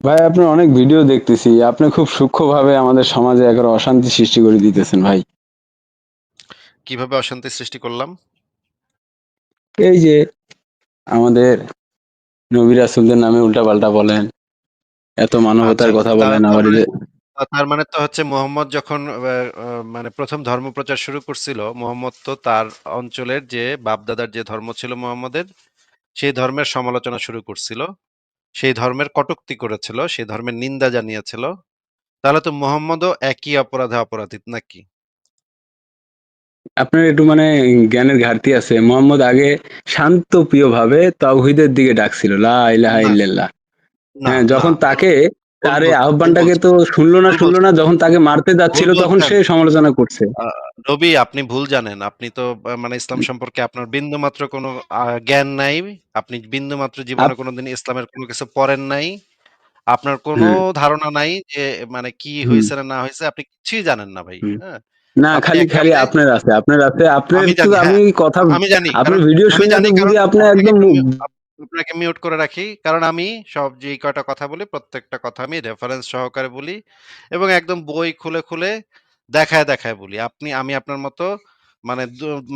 ভাই আপনার অনেক ভিডিও দেখতেছি, আপনি খুব সূক্ষ্মভাবে আমাদের সমাজে একটা অশান্তি সৃষ্টি করে দিতেছেন ভাই। কিভাবে অশান্তি সৃষ্টি করলাম? এই যে আমাদের নবী রাসূলদের নামে উল্টাপাল্টা বলেন, এত আচ্ছা, মানবতার কথা তা বলেন, তার আবার এই মানে যে তার মানে তো হচ্ছে মোহাম্মদ যখন মানে ১ম ধর্মপ্রচার শুরু করছিল, মোহাম্মদ তো তার অঞ্চলের যে বাপ-দাদার যে ধর্ম ছিল মোহাম্মদের, সেই ধর্মের সমালোচনা শুরু করছিল। সেই ধর্মের কটূক্তি করেছিল, সেই ধর্মের নিন্দা জানিয়েছিল। তাহলে তো মোহাম্মদও একই অপরাধে অপরাধী নাকি? আপনার একটু মানে জ্ঞানের ঘাটতি আছে। মোহাম্মদ আগে শান্ত প্রিয় ভাবে তাওহীদের দিকে ডাকছিল, লা ইলাহা না, ইল্লাল্লাহ। না, হ্যাঁ, না, যখন তাকে ভুল তার এই বলছেন, ভুল আহ্বানটাকে তো বলছেন, ভুল শুনলো না, বলছেন, যখন তাকে মারতে ভুল যাচ্ছিল তখন বলছেন। সে সমালোচনা করছে। আ রবি, আপনি ভুল জানেন। আপনি তো মানে ইসলাম সম্পর্কে আপনার বিন্দুমাত্র কোনো জ্ঞান নাই। আপনি বিন্দুমাত্র জীবনে আপ কোনোদিন ইসলামের কোনো কিছু পড়েন নাই। আপনার কোনো হ্যাঁ, ধারণা নাই যে মানে কি হুম, হইছে না না হইছে। আপনি কিছুই জানেন না ভাই। হুম। হ্যাঁ? না, আপনি খালি খালি একেবারে আপনার আমি তো জানি, আমি হ্যাঁ। কথা আমি জানি আপনার কারণ ভিডিও আমি শুনে জানি তো কারণ বুঝি আপনি আপনাকে একদম একটু আপনাকে মিউট করে রাখি। কারণ আমি সব যেই কয়টা কথা বলি প্রত্যেকটা কথা আমি রেফারেন্স সহকারে বলি এবং একদম বই খুলে, খুলে দেখায় বলি। আমি আপনার মতো মানে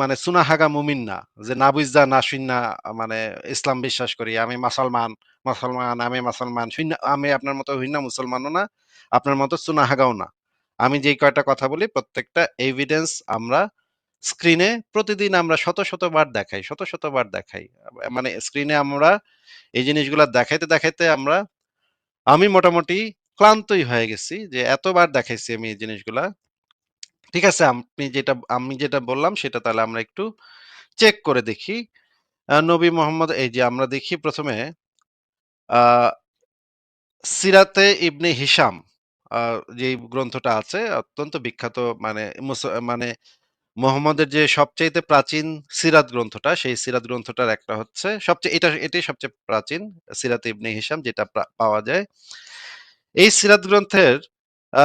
মানে সুনাহাগা মুমিন না। যে না বুইঝা না শুইন্না মানে ইসলাম বিশ্বাস করি। আমি আমি মুসলমান। আমি আপনার মতো হইন্না মুসলমানও না। আপনার মতো সুনাহাগাও না। আমি যেই কয়টা কথা বলি প্রত্যেকটা এভিডেন্স আমরা স্ক্রিনে প্রতিদিন আমরা শত বার দেখাই, শত বার দেখাই। মানে স্ক্রিনে আমরা এই জিনিসগুলা দেখাইতে আমি মোটামুটি ক্লান্তই হয়ে গেছি যে এতবার দেখাইছি আমি এই জিনিসগুলা। ঠিক আছে, আমি যেটা বললাম সেটা তাহলে আমরা একটু চেক করে দেখি। নবী মোহাম্মদ এই যে আমরা দেখি ১ম এ আ সিরাতে ইবনে হিশাম আ যেই গ্রন্থটা আছে অত্যন্ত বিখ্যাত মানে মানে মুহাম্মদের যে সবচাইতে প্রাচীন সিরাত গ্রন্থটা, সেই সিরাত গ্রন্থটার একটা হচ্ছে এটাই সবচেয়ে প্রাচীন সিরাত ইবনে হিশাম যেটা পাওয়া যায়। এই সিরাত গ্রন্থের আ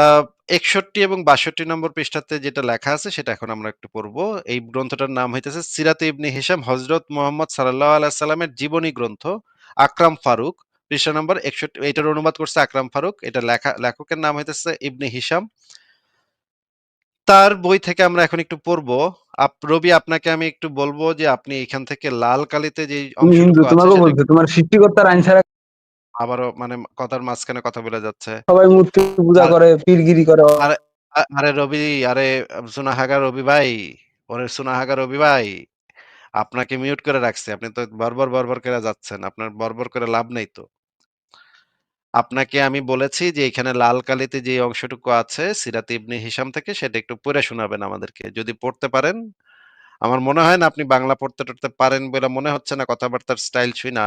৬১ এবং ৬২ নম্বর পৃষ্ঠাতে যেটা লেখা আছে সেটা এখন আমরা একটু পড়বো। এই গ্রন্থটার নাম হইতেছে সিরাতে ইবনে হিশাম হযরত মুহাম্মদ সাল্লাল্লাহু আলাইহি সাল্লামের জীবনী গ্রন্থ। আকরাম ফারুক পৃষ্ঠা নম্বর ৬১ এটার অনুবাদ করছে আকরাম ফারুক। এটা লেখকের নাম হইতেছে ইবনে হিশাম। তার বই থেকে আমরা এখন একটু পড়বো। রবি, আপনাকে আমি একটু বলবো যে আপনি এখান থেকে লাল কালিতে যে তুমি হিন্দু, অংশটুকু আছে তোমাকেও সেটা বলছে তোমার সৃষ্টিকর্তার আইন ছাড়া আবারও মানে কথার মাঝখানে কথা বলে যাচ্ছে। সবাই মূর্তি পূজা আর করে, পীরগিরি করে। আরে আরে রবি, আরে সুনাহাগা রবি ভাই, সুনাহাগা রবি ভাই, আপনাকে মিউট করে রাখছি। আপনি তো বর্বর করে যাচ্ছেন। আপনার বর্বর করে লাভ নেই তো। আপনাকে আমি বলেছি যে এখানে লাল কালিতে যে অংশটুকু আছে সিরাত ইবনে হিশাম থেকে সেটা একটু পড়ে শোনাবেন আমাদেরকে। যদি পড়তে পারেন, আমার মনে হয় না আপনি বাংলা পড়তে-টরতে পারেন বলে মনে হচ্ছে না কথাবার্তার স্টাইল শুইনা।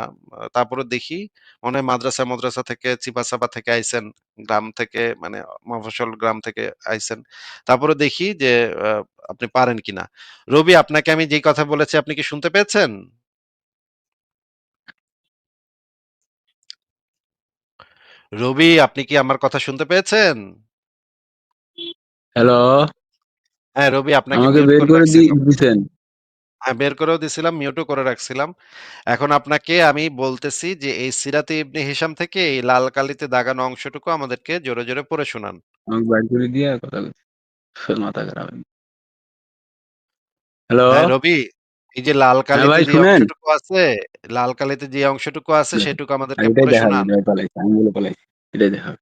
তারপরেও দেখি মনে হয় মাদ্রাসা থেকে চিপাচাপা থেকে আইছেন, গ্রাম থেকে মানে মফস্বল গ্রাম থেকে আইছেন। তারপরেও দেখি যে আ আপনি পারেন কিনা। রবি, আপনাকে আমি যেই কথা বলেছি আপনি কি শুনতে পেয়েছেন? রবি, আপনি কি আমার কথা শুনতে পেয়েছেন? হ্যালো, হ্যাঁ, রবি, আপনাকে আমাকে মিউট বের করে করে রাখছিলাম। দিছেন। হ্যাঁ, বের করেও দিছিলাম, মিউটও করে রাখছিলাম। এখন আপনাকে আমি বলতেছি যে এই সিরাতে ইবনে হিশাম থেকে এই লাল কালিতে দাগানো অংশটুকু আমাদেরকে জোরে পড়ে শোনান। আমাকে বের করে দিয়ে কথা বলছে। মাথা খারাপ। হ্যালো, হ্যাঁ, রবি, এই যে লাল হ্যাঁ কালিতে ভাই যে শুনেন। অংশটুকু আছে, লাল কালিতে যে অংশটুকু আছে সেটুকু আমাদেরকে এটাই পড়ে দেখাবে শোনান। যে পালাইছে, আমি বলে পালাইছি, এটাই দেখাবে।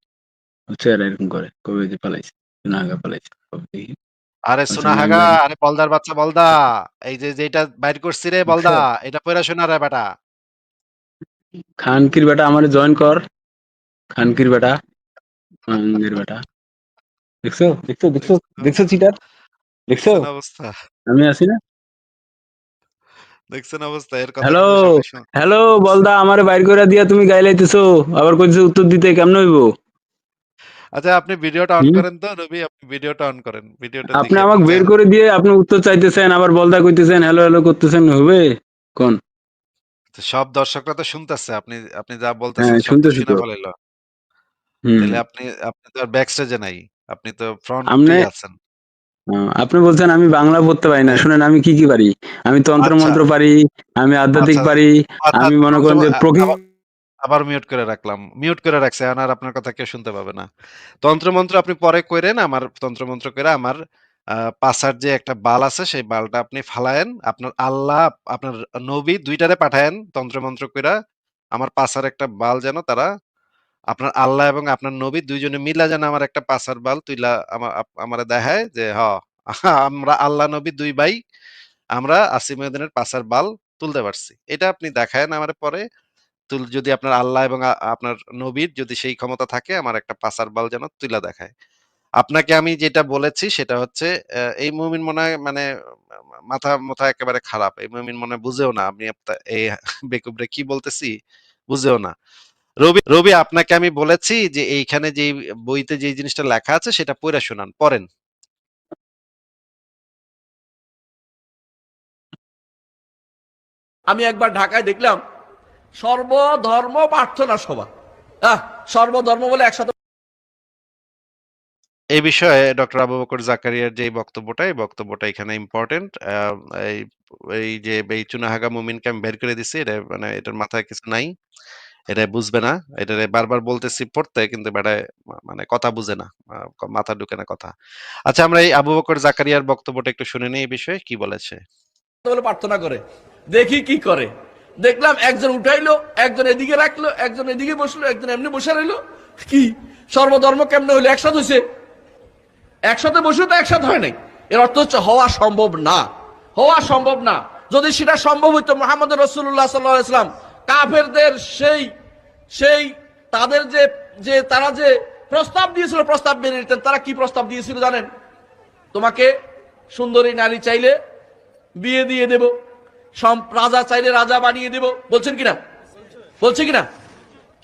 হচ্ছে এরা এরকম করে, কবে যে পালাইছে, না আগা পালাইছে, কবে দেখি। আরে আচ্ছা আমি সুনাহাগা, বাইরে আরে বলদার বাচ্চা বলদা, এই যে যেটা বাইর করছি রে দেখছো, বলদা, এটা পড়ে শোনা রে বেটা। খানকির বেটা আমার জয়েন কর, খানকির বেটা, খানকির বেটা। দেখছো দেখছো দেখছো দেখছেন দেখছো অবস্থা, চিটার, দেখছো দেখছেন অবস্থা, আমি আছি না। দেখছেন অবস্থা, এর কথা হ্যালো, কিন্তু সবাই শুন। হ্যালো, বলদা আমারে বাইর করে দিয়া তুমি গাইলাইতেছো, আবার কইছো উত্তর দিতে কেমন হইব? আচ্ছা, আপনি ভিডিওটা অন হুম, করেন তো রবি, আপনি ভিডিওটা অন করেন, ভিডিওটা আপনি দেখি আপনি আমাকে বের চেহারা। করে দিয়ে আপনি উত্তর চাইতেছেন, আবার বলদা কইতেছেন, হ্যালো হ্যালো করতেছেন, হবে কোন? তো সব দর্শকরা তো শুনতেছে, আপনি আপনি যা হ্যাঁ বলতেছেন সব তো শুনতেছি শুনে তো। ফেলাইলো। হুম, তাহলে আপনি আপনি তো আর ব্যাক স্টেজে নাই, আপনি তো আমনে ফ্রন্টেই আছেন। আপনি বলছেন আমি বাংলা পড়তে পারি না, এই, শুনেন আমি কি কি পারি। আমি তন্ত্র আচ্ছা, মন্ত্র পারি, আমি আধ্যাত্মিক আচ্ছা, পারি, আচ্ছা, আমি আচ্ছা, মনে করেন যে আবার প্রকৃতি আবার মিউট করে রাখলাম। মিউট করে রাখছি। এখন আর আপনার কথা কেউ শুনতে পাবে না। তন্ত্রমন্ত্র আপনি পরে কইরেন, আমার তন্ত্রমন্ত্র কইরা আমার পাছার যে একটা বাল আছে সেই বালটা আপনি ফালায়েন। আপনার আল্লাহ, আপনার নবী ২ টারে পাঠায়েন তন্ত্রমন্ত্র কইরা। আমার পাছার একটা বাল যেন তারা, আপনার আল্লাহ এবং আপনার নবী ২ জনে মিলা যেন আমার একটা পাছার বাল তুইলা আমারে দেখায় যে আমরা আল্লাহ নবী ২ ভাই আমরা আসিফ মহিউদ্দিনের পাছার বাল তুলতে পারছি। এটা আপনি দেখায়েন আমারে পরে। যদি আপনার আল্লাহ এবং আপনার নবীর যদি সেই ক্ষমতা থাকে, আমার একটা পাছার বাল যেন তুইলা দেখায়। আপনাকে আমি যেটা বলেছি সেটা হচ্ছে, এই মুমিন মনে হয় মানে মাথা একেবারে খারাপ। এই মুমিন মনে হয় বুঝেও না আমি এই বেকুবরে কি বলতেছি, বুঝেও না। রবি আপনাকে আমি বলেছি যে এইখানে যে বইতে যে জিনিসটা লেখা আছে সেটা পড়ে শোনান, পড়েন। আমি একবার ঢাকায় দেখলাম সর্বধর্ম প্রার্থনা সভা, সর্বধর্ম বলে একসাথে। এই বিষয়ে ডক্টর আবু বকর জাকারিয়ার যে এই বক্তব্যটা এখানে ইম্পর্টেন্ট। এই এই যে এই চুনাহাগা মুমিনকে আমি বের করে দিছি, এটা মানে এটার মাথায় কিছু নাই, এটা বুঝবে না। এটারে বারবার বলতেছি পড়তে, কিন্তু বেটায় মানে কথা বুঝে না, মাথা ঢুকে না কথা। আচ্ছা, আমরা এই আবু বকর জাকারিয়ার বক্তব্যটা একটু শুনে নিই এই বিষয়ে কি বলেছে। বলে প্রার্থনা করে, দেখি কি করে। দেখলাম একজন উঠাইলো, একজন এদিকে রাখলো, একজন এদিকে বসলো, একজন এমনি বসে রইলো। কি সর্বধর্ম কেমনে হইলো? একসাথে হয়েছে। একসাথে বসে তো একসাথে হয় নাই। এর অর্থ হচ্ছে হওয়া সম্ভব না, হওয়া সম্ভব না। যদি সেটা সম্ভব হইতো, মুহাম্মদ রাসূলুল্লাহ সাল্লাল্লাহু আলাইহি ওয়াসাল্লাম কাফেরদের সেই সেই তাদের যে যে তারা যে প্রস্তাব দিয়েছিল, প্রস্তাব মেনে নিতেন। তারা কি প্রস্তাব দিয়েছিল জানেন? তোমাকে সুন্দরী নারী চাইলে বিয়ে দিয়ে দেব, রাজা চাইলে রাজা বানিয়ে দেব, বলছেন কিনা? বলছে কিনা?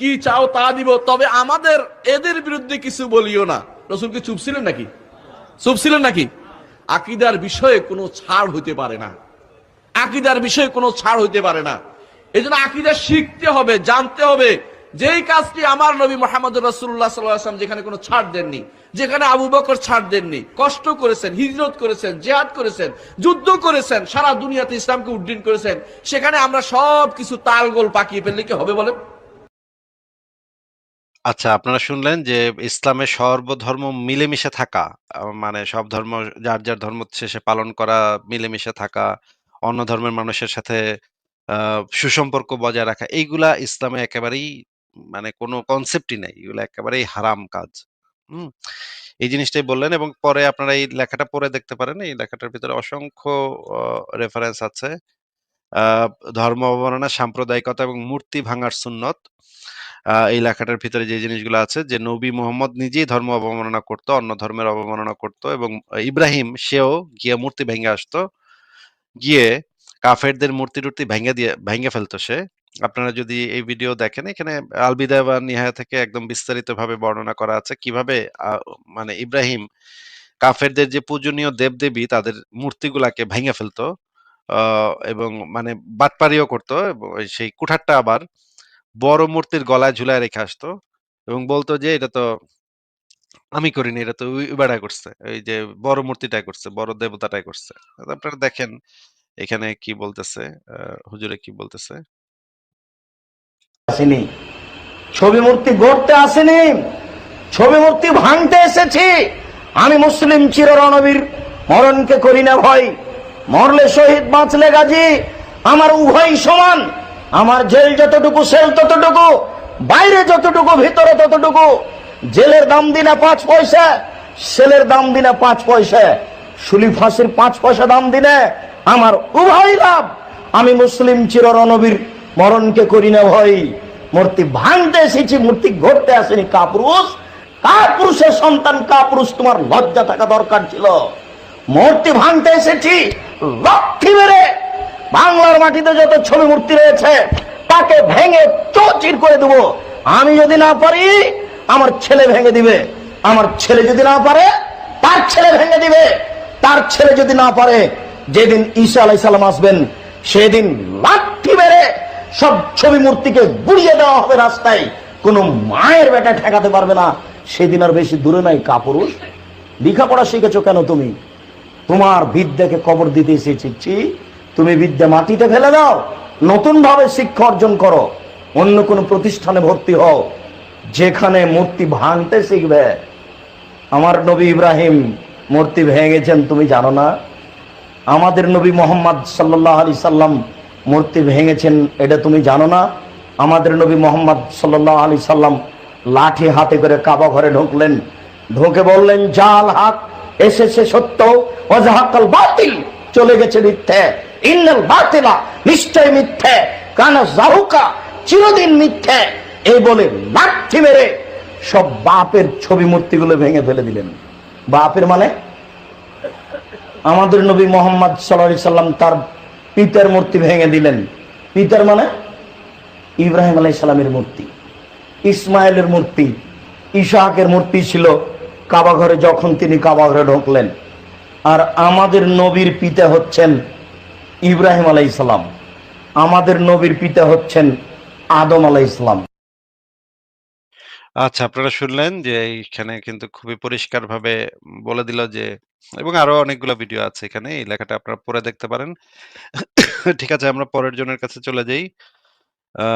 কি চাও তা দিব, তবে আমাদের এদের বিরুদ্ধে কিছু বলিও না। রাসূল কি চুপ ছিলেন নাকি? চুপ ছিলেন নাকি? আকীদার বিষয়ে কোনো ছাড় হইতে পারে না, আকীদার বিষয়ে কোনো ছাড় হইতে পারে না। এই জন্য আকীদা শিখতে হবে, জানতে হবে। যেই কাজটি আমার নবী মুহাম্মদ রাসূলুল্লাহ সাল্লাল্লাহু আলাইহি ওয়াসাল্লাম যেখানে কোনো ছাড় দেননি, যেখানে আবু বকর ছাড় দেননি, কষ্ট করেছেন, হিজরত করেছেন, জিহাদ করেছেন, যুদ্ধ করেছেন, সারা দুনিয়াতে ইসলামকে উদ্দিন করেছেন, সেখানে আমরা সব কিছু তালগোল পাকিয়ে ফেললে কি হবে বলেন? আচ্ছা, আপনারা শুনলেন যে ইসলামে সর্বধর্ম মিলেমিশে থাকা, মানে সব ধর্ম যার যার ধর্ম শেষে পালন করা, মিলেমিশে থাকা, অন্য ধর্মের মানুষের সাথে সুসম্পর্ক বজায় রাখা, এইগুলা ইসলামে একেবারেই মানে কোনো কনসেপ্টই নাই। এগুলা একেবারেই হারাম কাজ। হুম? এই জিনিসটাই বললেন, এবং পরে আপনারা এই লেখাটা পড়ে দেখতে পারেন। এই লেখাটার ভিতরে অসংখ্য রেফারেন্স আছে। আ ধর্ম অবমাননা, সাম্প্রদায়িকতা এবং মূর্তি ভাঙার সুন্নত। এই লেখাটার ভিতরে যে জিনিসগুলো আছে, যে নবী মুহাম্মদ নিজেই ধর্ম অবমাননা করতো, অন্য ধর্মের অবমাননা করতো, এবং ইব্রাহিম সেও গিয়ে মূর্তি ভেঙে আসতো, গিয়ে কাফেরদের মূর্তি-টূর্তি ভেঙে ফেলতো সে। আপনারা যদি এই ভিডিও দেখেন, এখানে আল বিদায়া ওয়ান নিহায়া থেকে একদম বিস্তারিতভাবে বর্ণনা করা আছে কিভাবে মানে ইব্রাহিম কাফেরদের যে পূজনীয় দেবদেবী তাদের মূর্তিগুলাকে ভেঙে ফেলতো, এবং মানে বাটপারিও করতো, এবং সেই কুঠারটা আবার বড় মূর্তির গলায় ঝুলায় রেখে আসতো, এবং বলতো যে এটা তো আমি করিনি, এটা তো ওই বেটা করছে, এই যে বড় মূর্তিটাই করছে, বড় দেবতাটাই করছে। আপনারা দেখেন এখানে কি বলতেছে, হুজুরে কি বলতেছে। আসেনি, ছবি মূর্তি গড়তে আসেনি, ছবি মূর্তি ভাঙতে এসেছি। আমি মুসলিম চির রণবীর, মরণকে করি না ভয়, মরলে শহীদ বাঁচলে গাজী, আমার উভয় সমান। আমার জেল যতটুকু সেল ততটুকু, বাইরে যতটুকু ভিতরে ততটুকু। জেলের দাম দিনা 5 পয়সা, সেলের দাম দিনা 5 পয়সা, শুলি ফাঁসির 5 পয়সা দাম দিনে আমার উভয় লাভ। আমি মুসলিম চির রণবীর, মরণকে করি না ভয়। মূর্তি ভাঙতে এসেছি, মূর্তি গড়তে আসেনি। কাপুরুষ, কাপুরুষের সন্তান কাপুরুষ, তোমার লজ্জা থাকা দরকার ছিল। মূর্তি ভাঙতে এসেছি লক্ষ্মী মেরে। বাংলার মাটিতে যত ছবি মূর্তি রয়েছে তাকে ভেঙে চৌচির করে দেবো। আমি যদি না পারি আমার ছেলে ভেঙে দিবে, আমার ছেলে যদি না পারে তার ছেলে ভেঙে দিবে, তার ছেলে যদি না পারে, যেদিন ঈসা আলাইহিস সালাম আসবেন সেদিন লাঠি মেরে সব ছবি মূর্তিকে গুড়িয়ে দেওয়া হবে রাস্তায়। কোন মায়ের বেটা ঠেকাতে পারবে না। সেদিন আর বেশি দূরে নাই। কাপুরুষ, লেখাপড়া শিখেছো কেন তুমি? তোমার বিদ্যাকে কবর দিতে এসেছি। তুমি বিদ্যা মাটিতে ফেলে দাও, নতুন ভাবে শিক্ষা অর্জন করো। অন্য কোনো প্রতিষ্ঠানে ভর্তি হও যেখানে মূর্তি ভাঙতে শিখবে। আমার নবী ইব্রাহিম মূর্তি ভেঙেছেন, তুমি জানো না? আমাদের নবী মোহাম্মদ সাল্লাল্লাহু আলাইহি সাল্লাম মূর্তি ভেঙেছেন, এটা তুমি জানো না? আমাদের নবী মোহাম্মদ সাল্লাল্লাহু আলাইহি সাল্লাম লাঠি হাতে করে কাবা ঘরে ঢুকলেন, ঢুকে বললেন জাল হক, এসেছে সত্য, ওয়াজাহাকাল বাতিল, চলে গেছে মিথ্যে, ইন্নাল বাতিলা, নিশ্চয় মিথ্যে, কানা জাহুকা, চিরদিন মিথ্যে। এই বলে লাঠি মেরে সব বাপের ছবি মূর্তিগুলো ভেঙে ফেলে দিলেন। বাপের মানে আমাদের নবী মোহাম্মদ সাল্লাল্লাহু আলাইহি সাল্লাম তার পিতার মূর্তি ভেঙে দিলেন। পিতার মানে ইব্রাহিম আলাইহিস সালামের মূর্তি, ইসমাইলের মূর্তি, ইসহাকের মূর্তি ছিল কাবা ঘরে যখন তিনি কাবা ঘরে ঢুকলেন। আর আমাদের নবীর পিতা হচ্ছেন ইব্রাহিম আলাইহিস সালাম, আমাদের নবীর পিতা হচ্ছেন আদম আলাইহিস সালাম। আচ্ছা, আপনারা শুনলেন যে এইখানে কিন্তু খুবই পরিষ্কারভাবে বলে দিল যে, এবং আরো অনেকগুলো ভিডিও আছে এখানে। এই লেখাটা আপনারা পড়ে দেখতে পারেন। ঠিক আছে, আমরা পরের জনের কাছে চলে যাই। আ